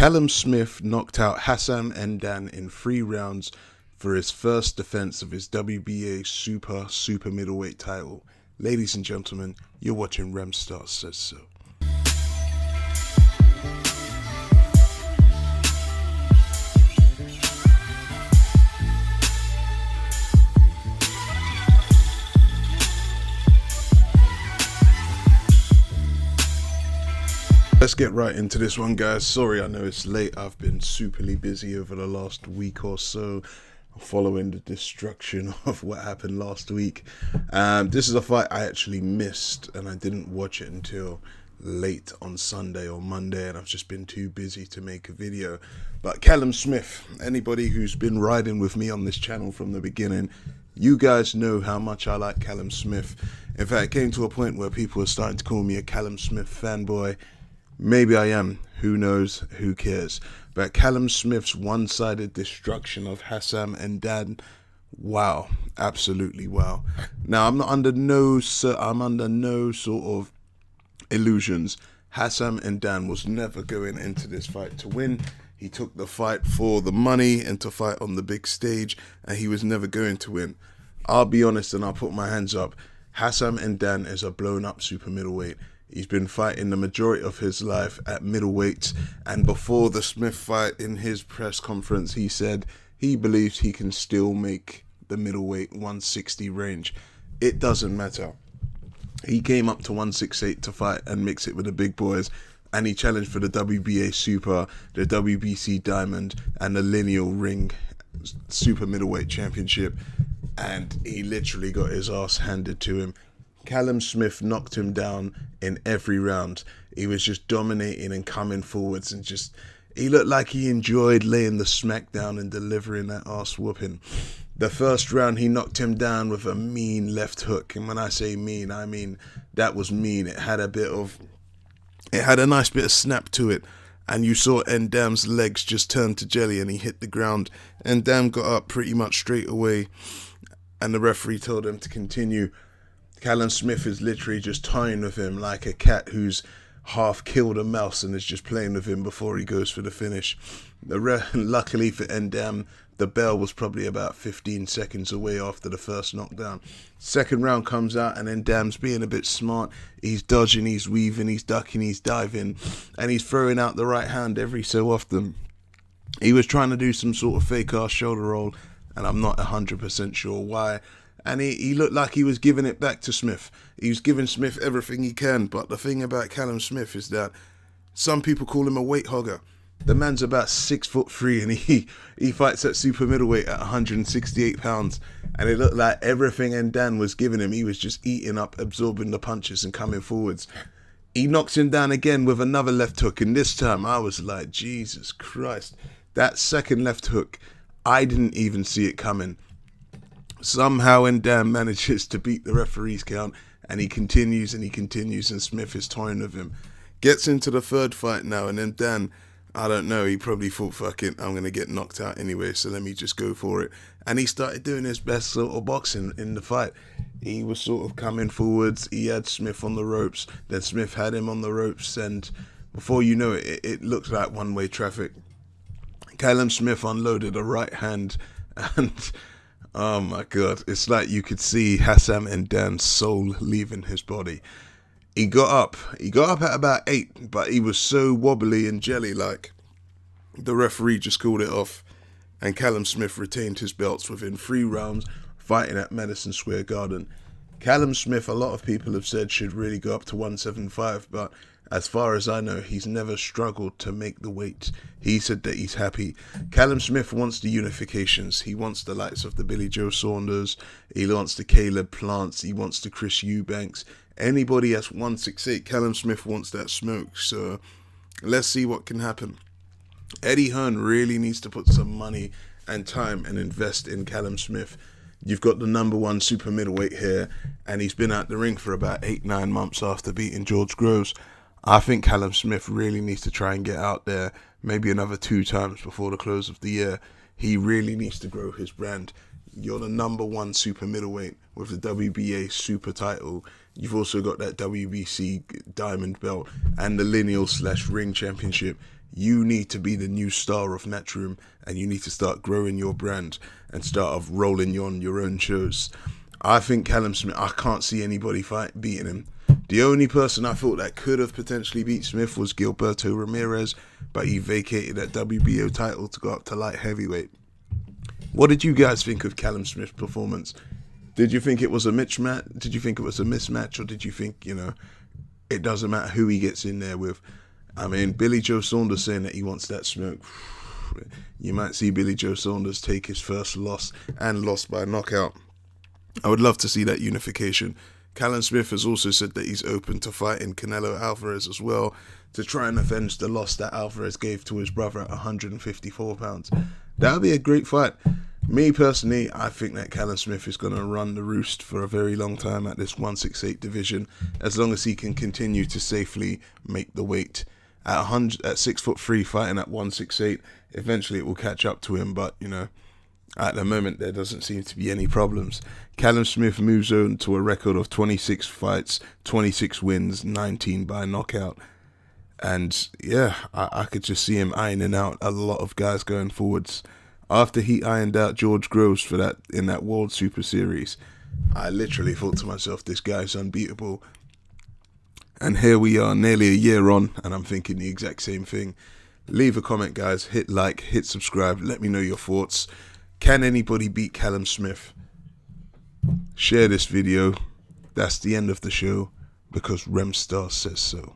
Callum Smith knocked out Hassan N'Dann in 3 rounds for his first defense of his WBA super middleweight title. Ladies and gentlemen, you're watching Remstar Says So. Let's get right into this one, guys. Sorry, I know it's late. I've been superly busy over the last week or so following the destruction of what happened last week. This is a fight I actually missed, and I didn't watch it until late on Sunday or Monday, and I've just been too busy to make a video. But Callum Smith, anybody who's been riding with me on this channel from the beginning, you guys know how much I like Callum Smith. In fact, it came to a point where people were starting to call me a Callum Smith fanboy. Maybe I am, who knows, who cares. But Callum Smith's one-sided destruction of Hassan N'Dann, wow, absolutely wow. Now, I'm under no sort of illusions. Hassan N'Dann was never going into this fight to win. He took the fight for the money and to fight on the big stage, and he was never going to win. I'll be honest and I'll put my hands up. Hassan N'Dann is a blown-up super middleweight. He's been fighting the majority of his life at middleweight, and before the Smith fight, in his press conference, he said he believes he can still make the middleweight 160 range. It doesn't matter. He came up to 168 to fight and mix it with the big boys, and he challenged for the WBA Super, the WBC Diamond, and the Lineal Ring Super Middleweight Championship, and he literally got his ass handed to him. Callum Smith knocked him down in every round. He was just dominating and coming forwards, and he looked like he enjoyed laying the smack down and delivering that ass whooping. The first round, he knocked him down with a mean left hook, and when I say mean, I mean that was mean. It had a nice bit of snap to it, and you saw N'Dann's legs just turn to jelly, and he hit the ground. N'Dann got up pretty much straight away, and the referee told him to continue. Callum Smith is literally just toying with him like a cat who's half killed a mouse and is just playing with him before he goes for the finish. Luckily for N'Dann, the bell was probably about 15 seconds away after the first knockdown. Second round comes out, and N'Dann's being a bit smart. He's dodging, he's weaving, he's ducking, he's diving, and he's throwing out the right hand every so often. He was trying to do some sort of fake ass shoulder roll, and I'm not 100% sure why. And he looked like he was giving it back to Smith. He was giving Smith everything he can. But the thing about Callum Smith is that some people call him a weight hogger. The man's about 6'3", and he fights at super middleweight at 168 pounds. And it looked like everything N'Dann was giving him, he was just eating up, absorbing the punches and coming forwards. He knocks him down again with another left hook. And this time I was like, Jesus Christ. That second left hook, I didn't even see it coming. Somehow N'Dann manages to beat the referee's count, and he continues, and Smith is toying with him. Gets into the third fight now, and N'Dann, I don't know, he probably thought, fuck it, I'm going to get knocked out anyway, so let me just go for it. And he started doing his best sort of boxing in the fight. He was sort of coming forwards, he had Smith on the ropes, then Smith had him on the ropes, and before you know it, it looked like one-way traffic. Callum Smith unloaded a right hand, and oh my God, it's like you could see Hassan N'Dann's soul leaving his body. He got up at about 8, but he was so wobbly and jelly-like, the referee just called it off, and Callum Smith retained his belts within 3 rounds, fighting at Madison Square Garden. Callum Smith, a lot of people have said, should really go up to 175, but as far as I know, he's never struggled to make the weight. He said that he's happy. Callum Smith wants the unifications. He wants the likes of the Billy Joe Saunders. He wants the Caleb Plants. He wants the Chris Eubanks. Anybody that's 168, Callum Smith wants that smoke. So let's see what can happen. Eddie Hearn really needs to put some money and time and invest in Callum Smith. You've got the #1 super middleweight here, and he's been out the ring for about 8-9 months after beating George Groves. I think Callum Smith really needs to try and get out there maybe another 2 times before the close of the year. He really needs to grow his brand. You're the #1 super middleweight with the WBA super title. You've also got that WBC diamond belt and the lineal/ring championship. You need to be the new star of Matchroom, and you need to start growing your brand and start off rolling on your own shows. I think Callum Smith, I can't see anybody beating him. The only person I thought that could have potentially beat Smith was Gilberto Ramirez, but he vacated that WBO title to go up to light heavyweight. What did you guys think of Callum Smith's performance? Did you think it was a mismatch? Did you think it was a mismatch, or did you think, it doesn't matter who he gets in there with? I mean, Billy Joe Saunders saying that he wants that smoke. You might see Billy Joe Saunders take his first loss, and lost by knockout. I would love to see that unification. Callum Smith has also said that he's open to fighting Canelo Alvarez as well, to try and avenge the loss that Alvarez gave to his brother at 154 pounds. That would be a great fight. Me personally, I think that Callum Smith is going to run the roost for a very long time at this 168 division, as long as he can continue to safely make the weight. At 6'3", fighting at 168, eventually it will catch up to him, but at the moment there doesn't seem to be any problems. Callum Smith moves on to a record of 26 fights, 26 wins, 19 by knockout. And yeah, I could just see him ironing out a lot of guys going forwards. After he ironed out George Groves for that in that World Super Series, I literally thought to myself, this guy's unbeatable. And here we are, nearly a year on, and I'm thinking the exact same thing. Leave a comment, guys. Hit like, hit subscribe. Let me know your thoughts. Can anybody beat Callum Smith? Share this video. That's the end of the show, because Remstar says so.